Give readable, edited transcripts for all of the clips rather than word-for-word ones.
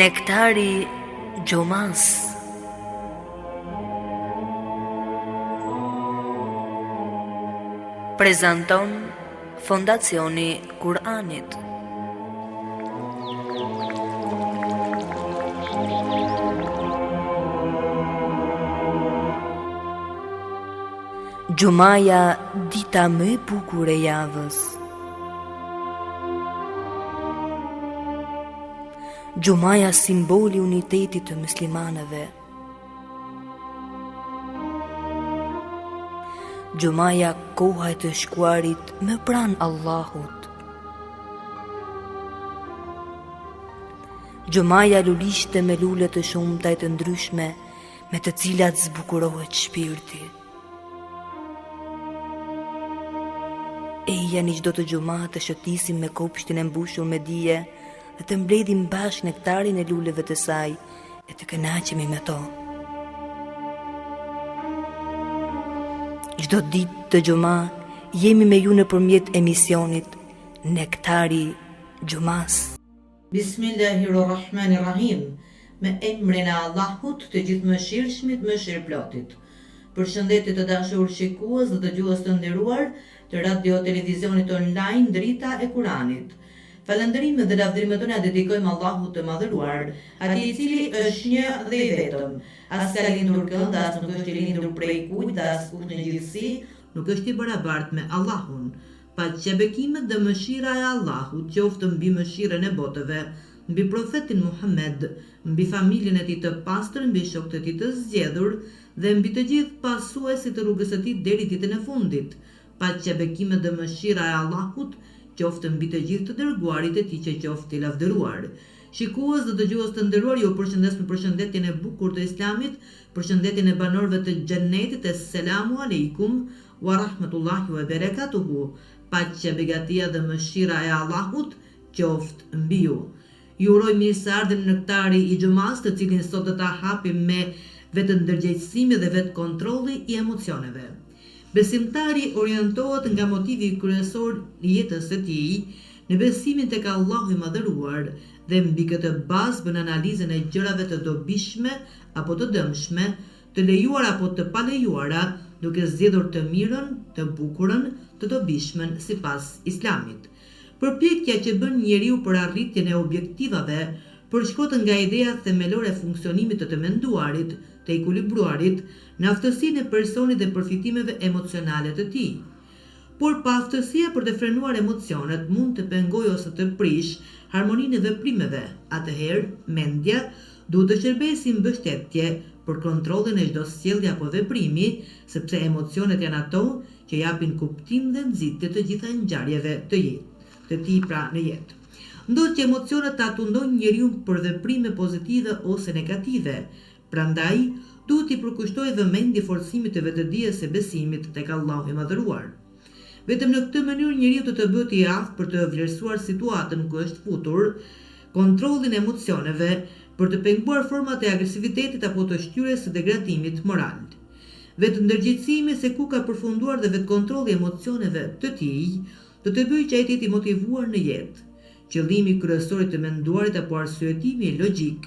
Nektari Gjumas. Prezanton Fondacioni Kur'anit. Gjumaja, dita më e bukur e javës. Gjumaja, simboli unitetit të muslimanëve. Gjumaja, koha e të shkuarit më pranë Allahut. Gjumaja, lulishte me lule të shumta e të ndryshme, me të cilat zbukurohet shpirti. Eja një çdo të gjuma të shëtisim me kopshtin e mbushur me dije dhe të mbledhim bashkë nektarin e luleve të saj e të kënaqemi me to. Çdo ditë të gjuma jemi me ju nëpërmjet emisionit Nektari Gjumas. Bismillahirrahmanirrahim. Me emrin e Allahut të gjithëmëshirshmit, mëshirëplotit. Përshëndetje të dashur shikues dhe dëgjues të nderuar të radio televizionit online Drita e Kuranit. Falënderimet dhe lavdrimet tona dedikojmë Allahut të madhëruar, atij i cili është një dhe i vetëm. As ka lindur kënd, as nuk është i lindur prej kujt, as kush në gjithësi nuk është i barabartë me Allahun. Paqja, bekimet dhe mëshira e Allahut qoftë mbi mëshirën e botëve, mbi profetin Muhammed, mbi familjen e tij të pastër, mbi shokët e tij të zgjedhur dhe mbi të gjithë pasuesit të rrugës së tij deri ditën e fundit. Paqja, bekimet dhe mëshira e Allahut qoftë mbi të gjithë të dërguarit e tij që qoftë i lavdëruar. Shikues dhe dëgjues të nderuar, ju përshëndes me përshëndetjen e bukur të Islamit, përshëndetjen e banorëve të xhennetit. Selamu aleikum wa rahmatullahi wa barakatuhu. Paqja, begatia dhe mëshira e Allahut qoftë mbi ju. Ju uroj mirëseardhjen në nektari i Gjumas, të cilin sot do ta hapim me vetë ndërgjegjësimi dhe vetë kontrolli i emocioneve. Besimtari orientohet nga motivi kryesor i jetës së tij në besimin tek Allahu i madhëruar dhe mbi këtë bazë bën analizën e gjërave të dobishme apo të dëmshme, të lejuara apo të palejuara, duke zgjedhur të mirën, të bukurën, të dobishmen sipas Islamit. Përpjekja që bën njeriu për arritjen e objektivave përshkohet nga ideja themelore e funksionimit të menduarit, të ekuilibruarit, në aftësinë e personit dhe përfitimeve emocionale të tij. Por pa aftësia për të frenuar emocionet mund të pengojë ose të prish harmoninë e veprimeve. Atëherë, mendja duhet të shërbejë si mbështetje për kontrollin e çdo sjellje apo veprimi, sepse emocionet janë ato që japin kuptim dhe nxitje të gjitha ngjarjeve të tij pra në jetë. Ndodh që emocionet ta tundojnë njeriu për veprime pozitive ose negative. Prandaj, duhet i përkushtojë vëmendje forcimit të vetëdijes së besimit tek Allahu i madhëruar. Vetëm në këtë mënyrë njeriu do të bëhet i aftë për të vlerësuar situatën ku është futur, kontrollin e emocioneve, për të penguar format e agresivitetit apo të shtyrjes së degradimit moral. Vetë ndërgjegjësimi se ku ka përfunduar dhe vetë kontrolli i emocioneve të tij do të bëjë që ai të jetë i motivuar në jetë. Qëllimi kryesor i të menduarit apo arsyetimi logjik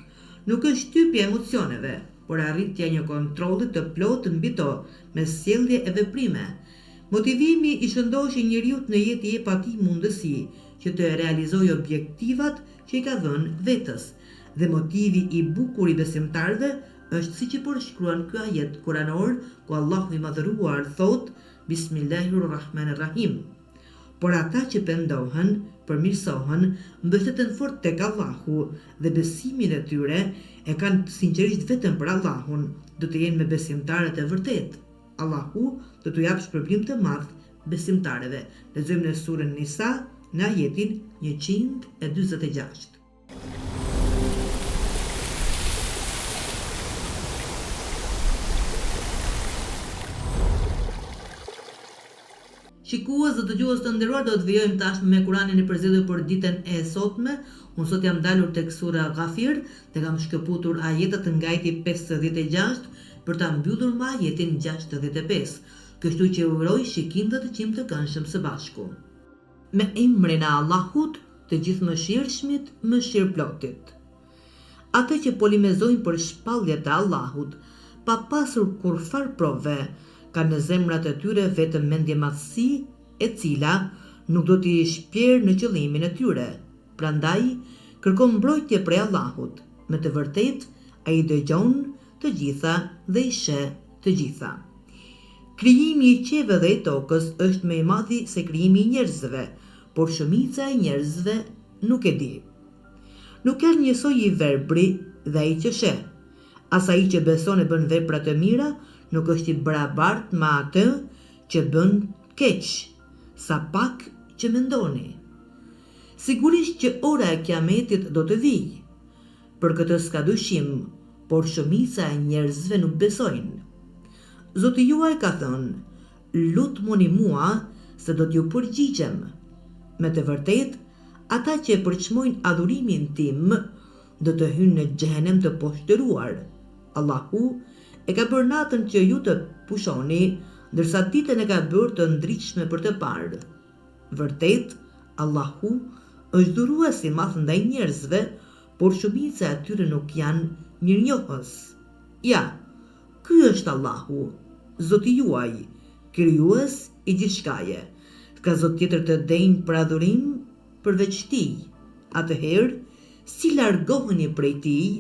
nuk është shtypja e emocioneve, por arritja e një kontrolli të plotë mbi to me sjellje e veprime. Motivimi i shëndoshë njeriu në jetë i jep atij mundësi që të realizojë objektivat që i ka dhënë vetës. Dhe motivi i bukur i besimtarëve është siç i përshkruan ky ajet kuranor, ku Allahu i madhëruar thot: Bismillahirrahmanirrahim. Por ata që pendohen, përmirësohen, mbështeten fort tek Allahu dhe besimin e tyre e kanë sinqerisht vetëm për Allahun, do të jenë me besimtarët e vërtet. Allahu do t'u japë shpërblim të madh besimtarëve. Lexojmë në surën Nisa në ajetin 146. Shikues dhe dëgjues të nderuar, do të vijojmë tashmë me Kuranin e përzgjedhur për ditën e sotme. Unë sot jam dalur tek sura Ghafir dhe kam shkëputur ajetet nga ajeti 56 për ta mbyllur me ajetin 65. Kështu që uroj shikim dhe të qim të këndshëm së bashku. Me emrin e Allahut, të gjithëmëshirshmit, mëshirëplotit. atë që polemizojnë për shpalljet e Allahut, pa pasur kurfar prove, kanë në zemrat e tyre vetëm mendje madhësi, e cila nuk do t'i shpjerë në qëllimin e tyre. Prandaj, kërkon mbrojtje prej Allahut. Me të vërtetë, ai dëgjon të gjitha dhe i sheh të gjitha. Krijimi i qeve dhe i tokës është më i madhi se krijimi i njerëzve, por shumica e njerëzve nuk e di. Nuk është njësoj i verbri dhe ai që sheh. As ai që beson e bën vepra të mira, nuk është i barabartë me atë që bën keq, sa pak që mendoni. Sigurisht që ora e kiametit do të vijë. Për këtë s'ka dyshim, por shumica e njerëzve nuk besojnë. Zoti juaj ka thënë, lutmoni mua se do t'ju përgjigjem. Me të vërtetë, ata që e përçmojnë adhurimin tim do të hynë në xhehenem të poshtëruar. Allahu e ka bërë natën që ju të pushoni, ndërsa ditën e ka bërë të ndritshme për të parë. Vërtet, Allahu është dhurues i madh ndaj njerëzve, por shumica e tyre nuk janë mirënjohës. Ja, ky është Allahu, Zoti juaj, krijues i gjithçkaje. Ka zot tjetër të denjë për adhurim përveç tij. Atëherë, si largoheni prej tij?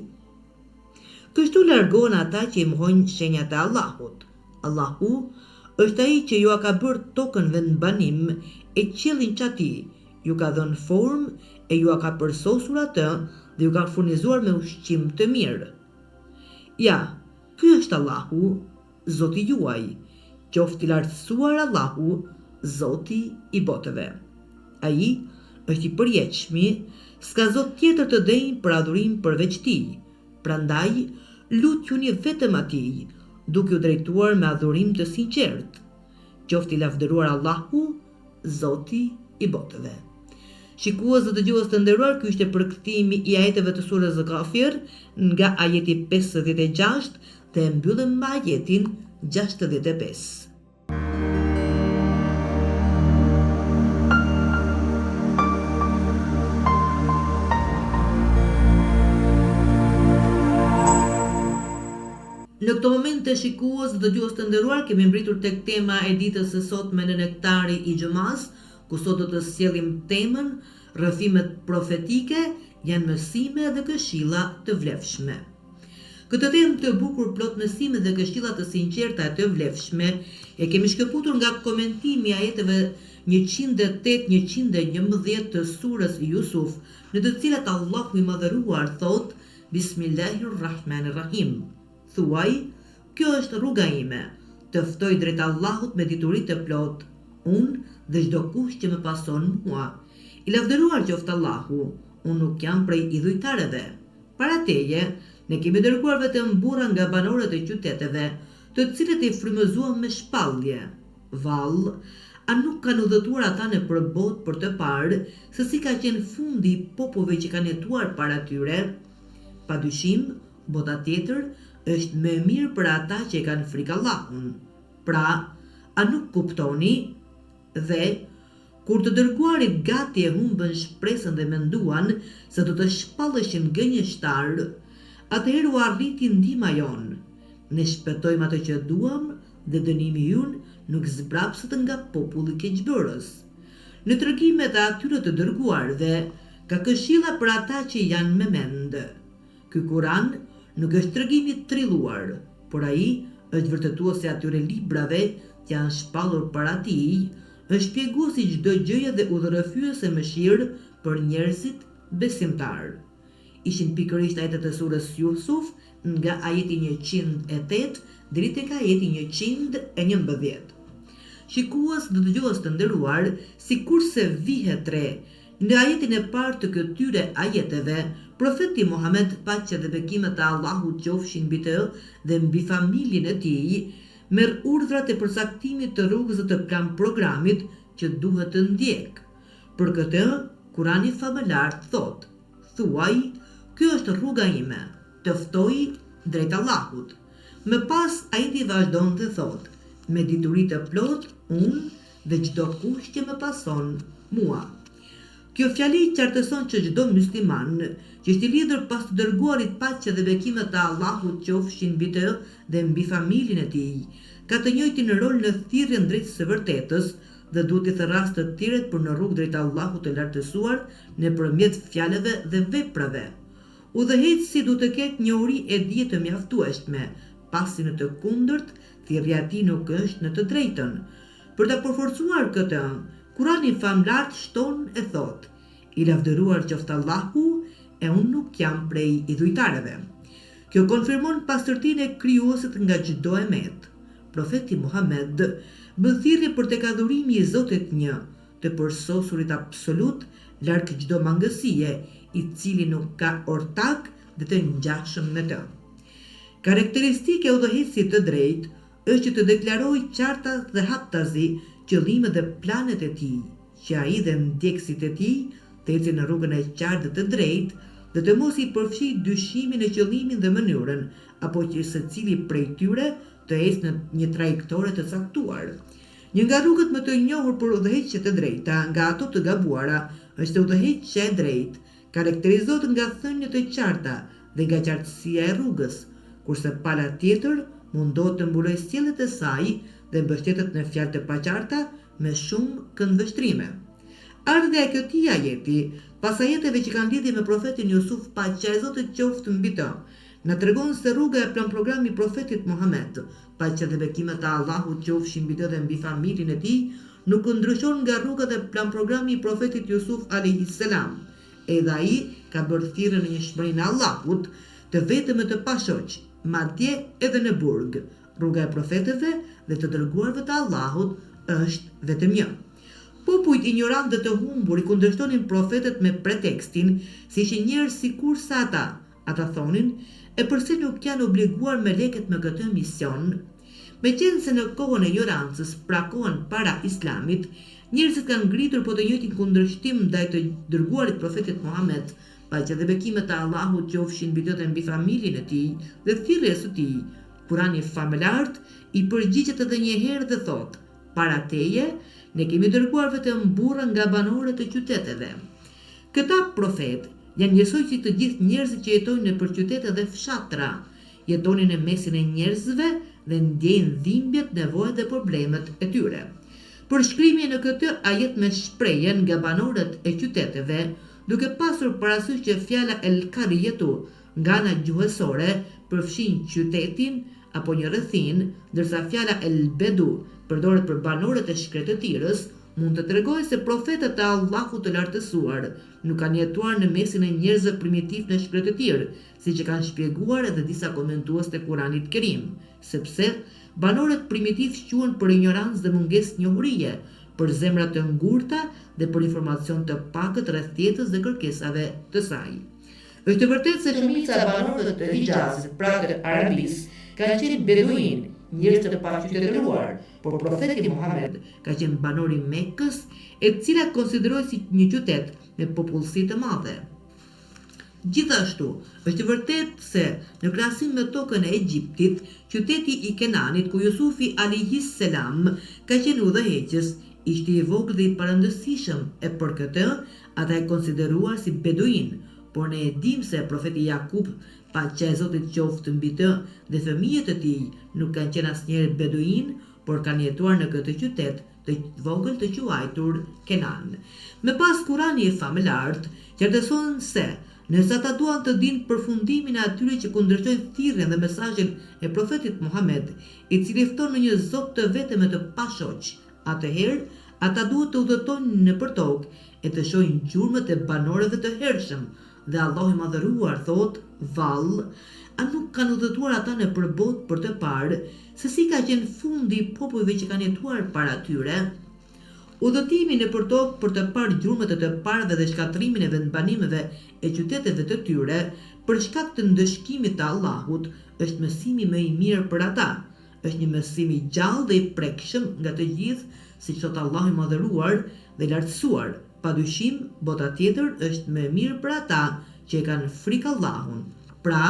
Kështu largohen ata që i mohojnë shenjat e Allahut. Allahu është ai që ju ka bërë tokën vendbanim e qiellin çati, ju ka dhënë formë e ju ka përsosur atë dhe ju ka furnizuar me ushqim të mirë. Ja, ky është Allahu, Zoti juaj, qoftë i lartësuar Allahu, Zoti i botëve. Ai është i përjetshmi, s'ka zot tjetër të denjë për adhurim përveç tij. Prandaj, lutjuni vetëm atij, duke u drejtuar me adhurim të sinqert. Qoftë i lavdëruar Allahu, Zoti i botëve. Shikues dhe dëgjues të nderuar, ky ishte përkthimi i ajeteve të surës Ghafir nga ajeti 56 dhe mbyllim me ajetin 65. Në këto momente, shikues dhe dëgjues të nderuar, kemi mbritur tek tema e ditës së sotme në nektari i xhumas, ku sot do të sjellim temën rrëfimet profetike janë mësime dhe këshilla të vlefshme. Këtë temë të bukur plot mësime dhe këshilla të sinqerta të vlefshme e kemi shkëputur nga komentimi i ajeteve 108-111 të surës Jusuf, në të cilat Allahu i Madhëruar thot: Bismillahirrahmanirrahim. Thuaj, kjo është rruga ime, të ftoj drejt Allahut me dituri të plot, unë dhe çdo kush që më pason mua. I lavdëruar qoftë Allahu, unë nuk jam prej idhujtarëve. Para teje, ne kemi dërguar vetëm burra nga banorët e qyteteve, të cilët i frymëzuam me shpallje. Vallë, a nuk kanë udhëtuar ata në përbot për të parë se si ka qenë fundi i popujve që kanë jetuar para tyre? Padyshim, bota tjetër është më mirë për ata që kanë frikë Allahun. Pra, a nuk kuptoni? Dhe, kur të dërguarit gati e humbën shpresën dhe menduan se do të shpalleshin gënjeshtar, atëherë u arriti ndihma jonë. Ne shpëtojmë atë që duam dhe dënimi ynë nuk zbrapsët nga populli keqbërës. Në tregimet e atyre të dërguarve ka këshilla për ata që janë me mend. Ky Kur'an nuk është tregimi i trilluar, por ai është vërtetuesi atyre librave që janë shpallur para tij, është shpjeguesi çdo gjëje dhe udhërrëfyese mëshirë për njerëzit besimtar. Ishin pikërisht ajetet e surës Jusuf nga ajeti 108 deri tek ajeti 111. Shikues dhe dëgjues të nderuar, sikurse vihet re në ajetin e parë të këtyre ajeteve, profeti Muhammed, paqja dhe bekimet e Allahut qofshin mbi të dhe mbi familjen e tij, merr urdhrat e përcaktimit të rrugës të plan programit që duhet të ndjek. Për këtë, Kurani famëlar thot: Thuaj, kjo është rruga ime, të ftoj drejt Allahut. Më pas ajeti vazhdon dhe thot: me dituri të plot, unë dhe çdo kush që më pason mua. Kjo fjali qartëson që çdo musliman që është i lidhur pas të dërguarit paqja dhe bekimet e Allahut qofshin mbi të dhe mbi familjen e tij, ka të njëjtin rol në thirrjen drejt së vërtetës dhe duhet të thërras të tjerët për në rrugë drejt Allahut të lartësuar nëpërmjet fjalëve dhe veprave. Udhëheqësi duhet të ketë njohuri e dije të mjaftueshme, pasi në të kundërt thirrja e tij nuk është në të drejtën. Për ta përforcuar këtë, Kurani famlar shton e thot: I lavdëruar qoftë Allahu, e unë nuk jam prej idhujtarëve. Kjo konfirmon pastërtinë e krijuesit nga çdo emet. Profeti Muhammed bë thirrje për tek adhurimi i Zotit një, të përsosurit absolut, larg çdo mangësie, i cili nuk ka ortak dhe të ngjashëm me të. Karakteristike e udhëheqësit të drejtë është që të deklarojë qarta dhe haptazi qëllimet dhe planet e tij, që ai dhe ndjekësit e tij të ecin në rrugën e qartë dhe të drejtë dhe të mos i përfshijë dyshimin e qëllimin dhe mënyrën, apo që secili prej tyre të ecë në një trajektore të caktuar. Një nga rrugët më të njohur për udhëheqjet e drejta nga ato të gabuara është udhëheqja e drejtë, karakterizohet nga thëniet e qarta dhe nga qartësia e rrugës, kurse pala tjetër mundohet të mbulojë sjelljet e saj dhe mbështetet në fjalë të paqarta me shumë këndvështrime. Ardha e këtij ajeti, pas ajeteve që kanë lidhje me profetin Jusuf, paqja e Zotit qoftë mbi të, na tregon se rruga e plan programi i profetit Muhammed, paqja dhe bekimet e Allahut qofshin mbi të dhe mbi familjen e tij, nuk ndryshon nga rruga dhe plan programi i profetit Jusuf alayhis salam. Edhe ai ka bërë thirrje në njëshmërinë e Allahut, të vetëm e të pashoq, madje edhe në burg. Rruga e profetëve dhe të dërguarve të Allahut është vetëm një. Popujt ignorant dhe të humbur i kundërshtonin profetet me pretekstin se ishin njerëz sikurse ata. Ata thonin: e përse nuk janë obliguar me leket me këtë mision? Meqense në kohën e ignorancës, pra kohën para Islamit, njerëzit kanë ngritur po të njëjtin kundërshtim ndaj të dërguarit profetit Muhammed, paqja dhe bekimet e Allahut qofshin mbi të dhe mbi familjen e tij dhe thirrjes së tij. Kurani famëlart i përgjigjet edhe një herë dhe thot: para teje, ne kemi dërguar vetëm burra nga banorët e qyteteve. Këta profet janë njësoj si të gjithë njerëzit që jetojnë nëpër qytete dhe fshatra, jetonin në mesin e njerëzve dhe ndjejnë dhimbjet, nevojat dhe problemet e tyre. Përshkrimi në këtë ajet me shprehjen nga banorët e qyteteve, duke pasur parasysh që fjala el-Qariyetu nga ana gjuhësore përfshin qytetin apo një rrethin, ndërsa fjala el-Bedu përdoret për banorët e shkretëtirës, mund të tregojë se profetët e Allahut të lartësuar nuk kanë jetuar në mesin e njerëzve primitiv në shkretëtirë, siç e kanë shpjeguar edhe disa komentues të Kuranit Kerim, sepse banorët primitiv quhen për ignorancë dhe mungesë njohurie, për zemra të ngurta dhe për informacion të pakët rreth jetës dhe kërkesave të saj. Është e vërtetë se shumica e banorëve të Hijazit, pra të Arabisë, kanë qenë beduin, njerëz të paqytetëruar, por profeti Muhammed ka qenë banor i Mekës, e cila konsiderohet si një qytet me popullsi të madhe. Gjithashtu, është vërtet se në krahasim me tokën e Egjiptit, qyteti i Kenanit ku Jusufi alayhis salam ka qenë udhëheqës, ishte i vogël dhe i parëndësishëm, e për këtë ata e konsideruar si beduin, por ne e dim se profeti Jakub, paqja e Zotit qoftë mbi të dhe fëmijët e tij, nuk kanë qenë asnjëherë beduin, por kanë jetuar në këtë qytet të vogël të quajtur Kenan. Me pas Kurani i famëlart, qartëson se nëse ata duan të dinë përfundimin e atyre që kundërshtojnë thirrjen dhe mesazhin e profetit Muhammed, i cili fton në një Zot të vetëm e të pashoq, atëherë ata duhet të udhëtojnë nëpër tokë e të shohin gjurmët e banorëve të hershëm, dhe Allahu i Madhëruar thot: vallë, a nuk kanë udhëtuar ata nëpër botë për të parë se si ka qenë fundi i popujve që kanë jetuar para tyre? Udhëtimi nëpër tokë për të parë gjurmët e të parëve dhe shkatrimin e vendbanimeve e qyteteve të tyre për shkak të ndëshkimit të Allahut është mësimi më i mirë për ata. Është një mësim i gjallë dhe i prekshëm nga të gjithë, siç thot Allahu i Madhëruar dhe lartësuar. Padyshim, bota tjetër është më e mirë për ata që e kanë frikë Allahun. Pra,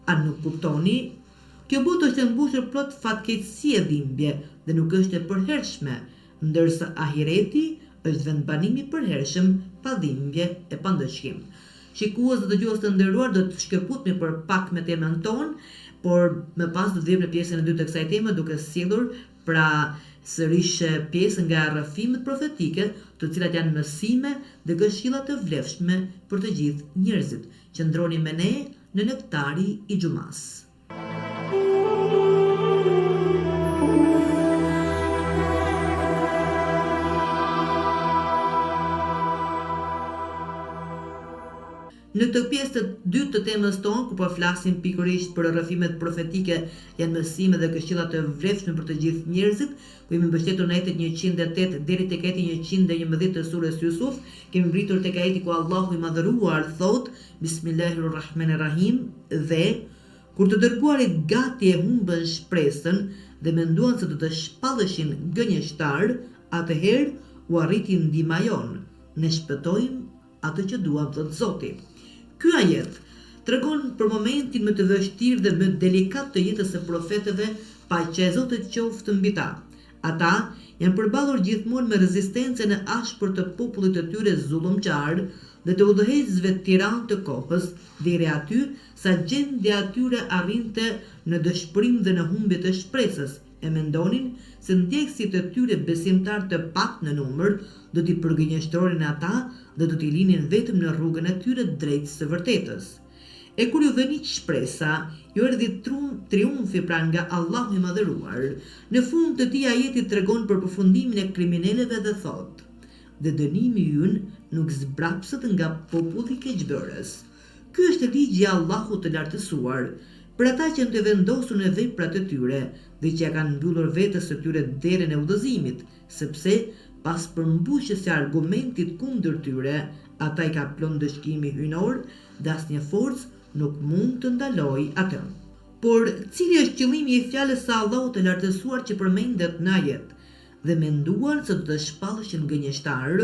a nuk kuptoni? Kjo botë është e mbushur plot fatkeqësi e dhimbje dhe nuk është e përhershme, ndërsa ahireti është vendbanimi i përhershëm pa dhimbje e pa ndëshkim. Shikues dhe dëgjues të nderuar, do të shkëputemi për pak me temën tonë, por më pas do të vijmë në pjesën e dytë të kësaj teme duke sjellur sërish pjesë nga rrëfimet profetike, të cilat janë mësime dhe këshilla të vlefshme për të gjithë njerëzit. Qëndroni me ne në Nektari i Xumas. Në këtë pjesë të dytë të temës tonë, ku po flasim pikërisht për rrëfimet profetike, janë mësime dhe këshilla të vlefshme për të gjithë njerëzit, ku jemi mbështetur në ajetet 108 deri tek ajeti 111 të surës Yusuf, kemi ngritur tek ajeti ku Allahu i Madhëruar thot: Bismillahirrahmanirrahim, dhe kur të dërguarit gati e humbën shpresën dhe menduan se do të shpalleshin gënjeshtar, atëherë u arriti ndihma jon. Ne shpëtojmë atë që duam, thot Zoti. Ky ajet tregon për momentin më të vështirë dhe më delikat të jetës së profetëve, paqja e Zotit qoftë mbi ta. Ata janë përballur gjithmonë me rezistencën e ashpër të popullit të tyre zullumçar dhe të udhëheqësve tiranë të kohës, deri aty sa gjendja e tyre arrinte në dëshpërim dhe në humbje të shpresës. E mendonin se ndjekësit e tyre besimtar të pak në numër do t'i përgënjeshtronin ata dhe do t'i linin vetëm në rrugën e tyre drejt së vërtetës. E kur ju vëniq shpresa, ju erdhi triumfi pra nga Allahu i Madhëruar. Në fund të këtij ajeti tregon për përfundimin e kriminalëve dhe thot: dhe dënimi ynë nuk zbrapsët nga populli i keqbërës. Ky është ligji i Allahut të lartësuar për ata që të vendosur në veprat e tyre dhe që ja kanë mbyllur vetes së tyre derën e udhëzimit, sepse pas përmbushjes së argumentit kundër tyre, ata i ka plon dëshkimi hyjnor dhe asnjë forcë nuk mund të ndalojë atë. Por cili është qëllimi i fjalës së Allahut të lartësuar që përmendet në ajet? Dhe menduan se do të shpalleshin gënjeshtar.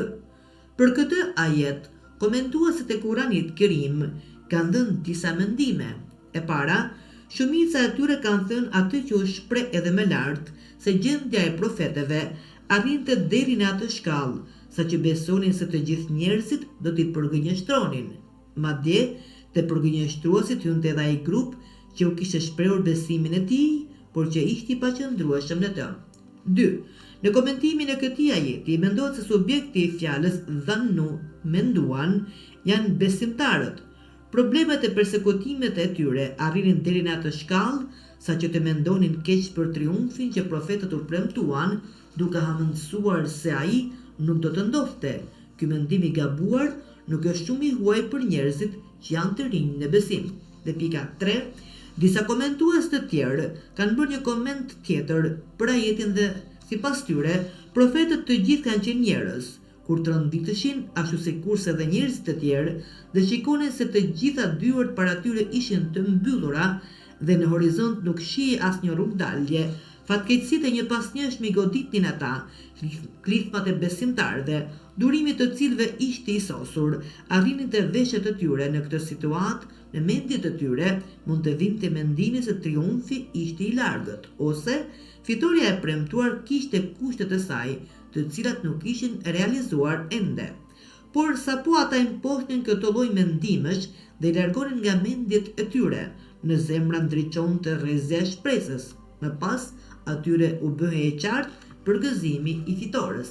Për këtë ajet, komentuesit e Kuranit Kerim kanë dhënë disa mendime. E para, shumica e tyre kanë thënë atë që u shpreh edhe më lart, se gjendja e profetëve arrinte deri në atë shkallë, sa që besonin se të gjithë njerëzit do t'i përgënjeshtronin. Madje të përgënjeshtruesit hynte edhe ai grup që u kishte shprehur besimin e tij, por që ishte i paqëndrueshëm në të. 2. Në komentimin e këtij ajeti mendohet se subjekti i fjalës dhannu, menduan, janë besimtarët. Problemet e persekutimet e tyre arrinin deri në atë shkallë sa që të mendonin keq për triumfin që profetët u premtuan, duke hamendësuar se ai nuk do të ndodhte. Ky mendim i gabuar nuk është shumë i huaj për njerëzit që janë të rinj në besim. Dhe pika 3, disa komentues të tjerë kanë bërë një koment tjetër për ajetin dhe sipas tyre, profetët të gjithë kanë qenë njerëz. Kur tronditeshin, ashtu sikurse edhe njerëzit të tjerë, dhe shikonin se të gjitha dyert para tyre ishin të mbyllura dhe në horizont nuk shihej asnjë rrugë dalje. Fatkeqësitë e një pasnjëshmi goditnin ata, klithmat e besimtarëve, durimi të cilëve ishte i sosur, arrinin të veshët të tyre. Në këtë situatë, në mendjet të tyre mund të vinte mendimi se triumfi ishte i largët, ose fitoria e premtuar kishte kushtet e saj, të cilat nuk ishin realizuar ende. Por sapo ata imposhnin këtë lloj mendimesh dhe i largonin nga mendjet e tyre, në zemra ndriçonte rrezja e shpresës. Më pas, atyre u bëhe e qartë përgëzimi i fitores.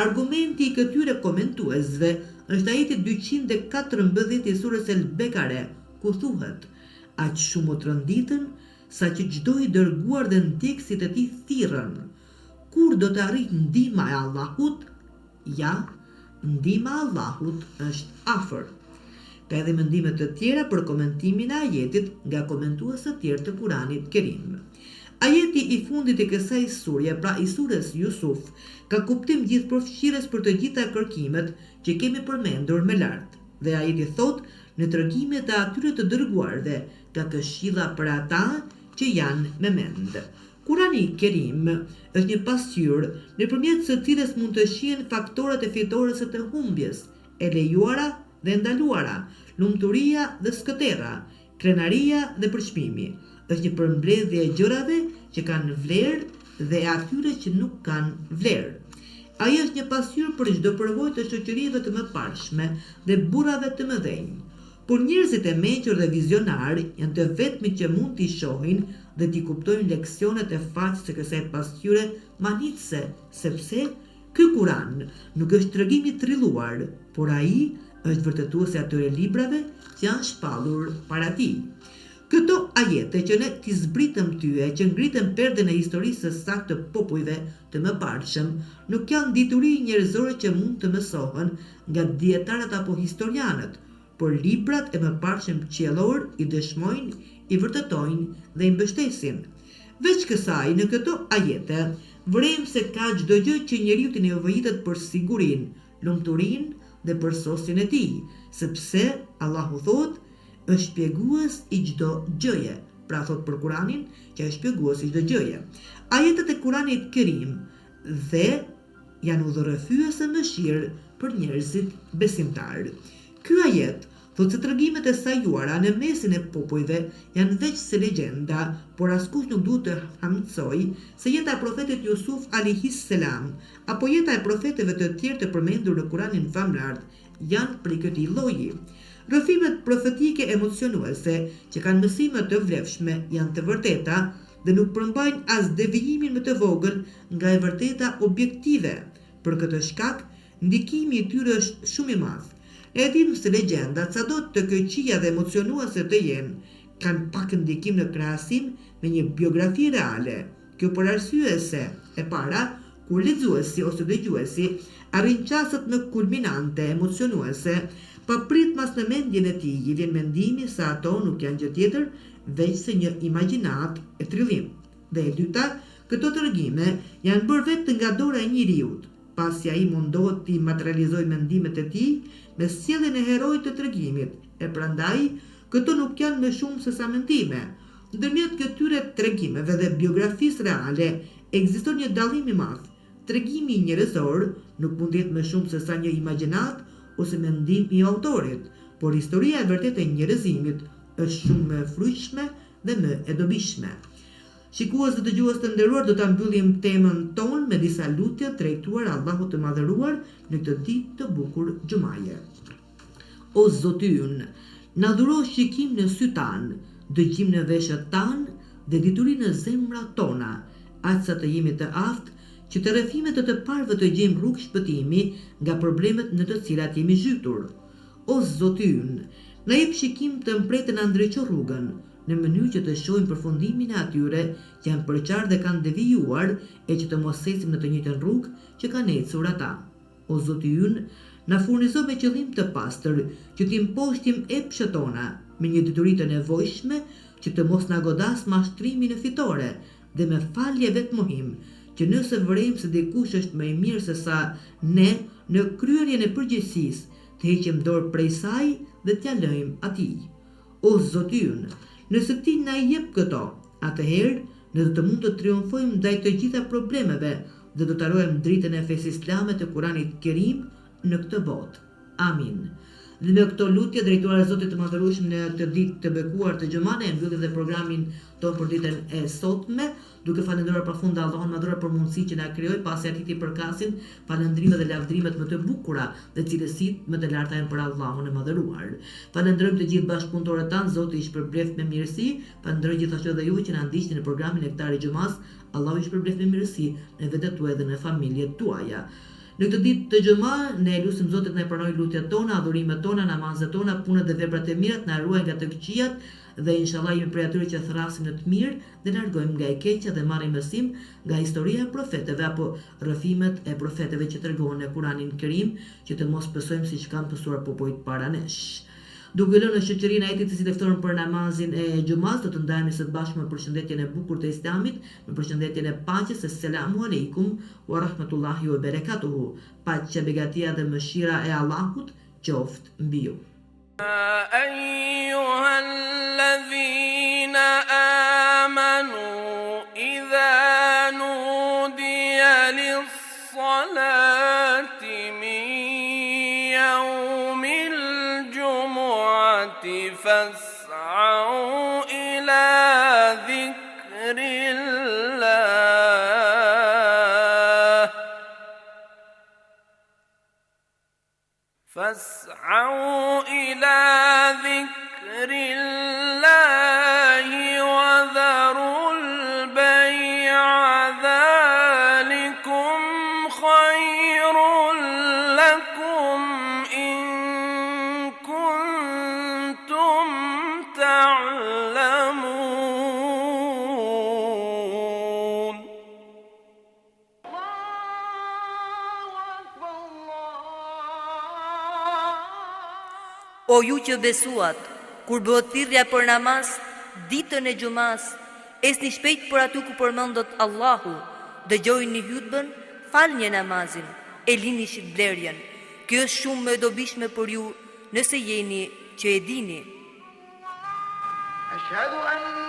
Argumenti i këtyre komentuesve është ajeti 214 i surës El Bekare, ku thuhet: aq shumë u tronditën, sa që çdo i dërguar dhe ndjekësit e tij thirrën. Kur do të arrijë ndihma e Allahut? Ja, ndihma e Allahut është afër. Ka edhe mendime të tjera për komentimin e ajetit nga komentues të tjerë të Kuranit Kerim. Ajeti i fundit i kësaj surje, pra i surës Yusuf, ka kuptim gjithëpërfshirës për të gjitha kërkimet që kemi përmendur më lart. Dhe ajeti thot, në tregimet e atyre të dërguarve, ka këshilla për ata që janë me mend. Kurani Kerim është një pasqyrë nëpërmjet së cilës mund të shihen faktorët e fitores së të humbjes, e lejuara dhe ndaluara, lumturia dhe skëterra, krenaria dhe përçmimi. Është një përmbledhje e gjërave që kanë vlerë dhe atyre që nuk kanë vlerë. Ai është një pasqyrë për çdo përvojë të shoqërive të mëparshme dhe burrave të mëdhenj. Por njerëzit e mençur dhe vizionar janë të vetmit që mund t'i shohin dhe t'i kuptojnë leksionet e faqes së kësaj pasqyre manitse, sepse ky Kur'an nuk është tregim i trilluar, por ai është vërtetuesi atyre librave që janë shpallur para tij. Këto ajete që ne t'i zbritëm tyje, që ngritën perden e historisë së saktë të popujve të mëparshëm, nuk janë dituri njerëzore që mund të mësohen nga dietarët apo historianët, por librat e mëparshëm qiellor i dëshmojnë, i vërtetojnë dhe i mbështesin. Veç kësaj, në këto ajete vrem se ka çdo gjë që njeriu t'i nevojitet për sigurinë, lumturinë dhe përsosjen e tij, sepse Allahu thotë është shpjegues i çdo gjëje. Pra thot për Kur'anin që është shpjegues i çdo gjëje. Ajetet e Kur'anit Kerim dhe janë udhërrëfyes e mëshirë për njerëzit besimtar. Ky ajet thotë se tregimet e sajuara në mesin e popujve janë veç se legjenda, por askush nuk duhet të hamësoj se jeta e profetit Jusuf alayhis salam apo jeta e profetëve të tjerë të përmendur në Kur'anin famlar janë prej këtij lloji. Rrëfimet profetike emocionuese që kanë mësime të vlefshme janë të vërteta dhe nuk përmbajnë as devijimin më të vogël nga e vërteta objektive. Për këtë shkak, ndikimi i tyre është shumë i madh. E dim se legjendat, sado të këqija dhe emocionuese të jenë, kanë pak ndikim në krahasim me një biografi reale. Kjo për arsye se, e para, kur lexuesi ose dëgjuesi arrin çastet më kulminante emocionuese, pa prit mas në mendjen e tij i vjen mendimi se ato nuk janë gjë tjetër veç se një imagjinat e trillim. Dhe e dyta, këto tregime janë bërë vetë nga dora e njeriut, pasi ai mundohet t'i materializojë mendimet e tij me sjelljen e heroit të tregimit, e prandaj këto nuk janë më shumë se sa mendime. Ndërmjet këtyre tregimeve dhe biografisë reale ekziston një dallim i madh. Tregimi njerëzor nuk mund të jetë më shumë se sa një imagjinat ose mendim i autorit, por historia e vërtetë e njerëzimit është shumë më e frujshme dhe më e dobishme. Shikues dhe dëgjues të nderuar, do ta mbyllim temën tonë me disa lutje drejtuar Allahut të Madhëruar në këtë ditë të bukur xumaje. O Zoti ynë, na dhuro shikim në sy tan, dëgjim në veshët tan dhe dituri në zemrat tona, aq sa të jemi të aftë që të rrethimet të parëve të gjejmë rrugë shpëtimi nga problemet në të cilat jemi zhytur. O Zoti ynë, na jep shikim të mbretën na ndriço rrugën, në mënyrë që të shohim përfundimin e atyre që janë përqarë dhe kanë devijuar e që të mos ecim në të njëjtën rrugë që kanë ecur ata. O Zoti ynë, na furnizo me qëllim të pastër që t'i mposhtim epshet tona me një dituri të nevojshme që të mos na godas mashtrimi në fitore dhe me falje vetmohim, që nëse vërejmë se dikush është më i mirë se sa ne në kryerjen e përgjegjësisë, të heqim dorë prej saj dhe t'ja lëjmë atij. O Zoti ynë, nëse ti na i jep këto, atëherë ne do të mund të triumfojmë ndaj të gjitha problemeve dhe do të arrojmë dritën e fesë islame të Kuranit Kerim në këtë botë. Amin. Dhe me këto lutje drejtuar Zotit të Madhërueshëm në të ditë të bekuar të xumane e mbyllim dhe programin tonë për ditën e sotme, duke falendëruar përfund Allahun Madhëruar për mundësinë që na krijoi, pasi atij i përkasin falëndrimet dhe lavdrimet më të bukura dhe cilësitë më të larta janë për Allahun e Madhëruar. Falenderojmë të gjithë bashkëpunëtorët tanë, Zoti i shpërbleft me mirësi. Falenderoj gjithashtu edhe ju që na ndiqni në programin e këtij xumas. Allahu i shpërbleft me mirësi në vetët tuaja dhe në familjet tuaja. Në këtë ditë të xuma, ne lutim Zotit na pranoj lutjet tona, adhurimet tona, namazet tona, punët dhe veprat e mira, na ruaj nga të këqijat dhe inshallah jemi prej atyre që thrasim në të mirë dhe largojmë nga e keqja dhe marrim mësim nga historia e profetëve apo rrëfimet e profetëve që tregohen në Kuranin Kerim, që të mos pësojmë siç kanë pësuar popujt para nesh. Duke lënë në shoqërinë e atit të ftoren për namazin e xumas, do të ndajemi së bashku me përshëndetjen e bukur të Islamit, me përshëndetjen e paqes. Selamu aleikum wa rahmatullahi wa barakatuhu. Paqja, begatia dhe mëshira e Allahut qoftë mbi ju. أيها الذين آمنوا إذا نودي للصلاة من يوم الجمعة فاسعوا إلى ذكر الله فاسعوا إلى ذكر الله وذروا البيع ذلكم خير لكم إن كنتم تعلمون. O ju që besuat, kur bëhet thirrja për namaz, ditën e xumas, esni shpejt për aty ku përmendet Allahu, dëgjojini hutbën, falni namazin, e lini shitblerjen. Kjo është shumë më e dobishme për ju nëse jeni që e dini. أشهد أن